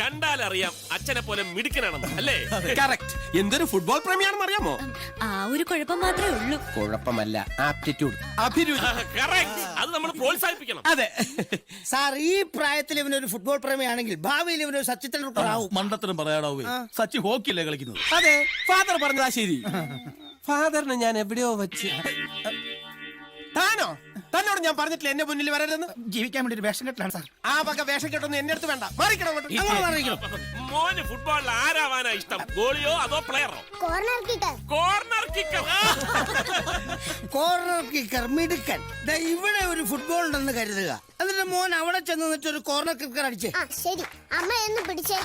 കണ്ടാലറിയാം അച്ഛനെ പോലെ മിടുക്കനാണെന്ന് അല്ലേ? കറക്റ്റ്. എന്തൊരു ഫുട്ബോൾ പ്രേമിയാണെന്ന് അറിയാമോ? ആ ഒരു കുഴപ്പം മാത്രമേ ഉള്ളൂ. കുഴപ്പമല്ല, ആപ്റ്റിറ്റ്യൂഡ്, അഭിരുചി. കറക്റ്റ്. അത് നമ്മൾ പ്രോത്സാഹിപ്പിക്കണം. അതെ. സാർ, ഈ പ്രായത്തിൽ ഇവനൊരു ഫുട്ബോൾ പ്രേമിയാണെങ്കിൽ ഭാവിയിൽ ഇവനൊരു സച്ചിൻ ടെണ്ടുൽക്കർ ആവും. മണ്ടത്തരം പറയാടാവേ. സച്ചി ഹോക്കിയല്ലേ കളിക്കുന്നത്? അതെ, ഫാദർ പറഞ്ഞതാ ശരി. ഫാദറിന് ഞാൻ എവിടെയോ വെച്ച്. താനോ? തന്നോട് ഞാൻ പറഞ്ഞിട്ടില്ല എന്നെ മുന്നിൽ വരരുതെന്ന്. ജീവിക്കാൻ വേണ്ടി ഒരു വേഷം കെട്ടാണ് സാർ. ആ വക വേഷം കെട്ടൊന്നും എന്റെ അടുത്ത് വേണ്ട. മാറിക്കണം അങ്ങോട്ട്. അങ്ങനെ മാറിക്കണം. മോന് ഫുട്ബോളിൽ ആരാവാനാ ഇഷ്ടം? ഗോളിയോ അതോ പ്ലെയറോ? Corner kicker. Corner kicker. Corner kicker മിടുക്കൻ. ദാ ഇവിടെ ഒരു ഫുട്ബോൾ ഉണ്ടെന്ന് കരുതുക. എന്നിട്ട് മോൻ അവിടെ ചെന്ന് നിന്നിട്ട് ഒരു കോർണർ കിക്കർ അടിച്ചേ. ആ ശരി, അമ്മ എന്ന് പിടിച്ചേ.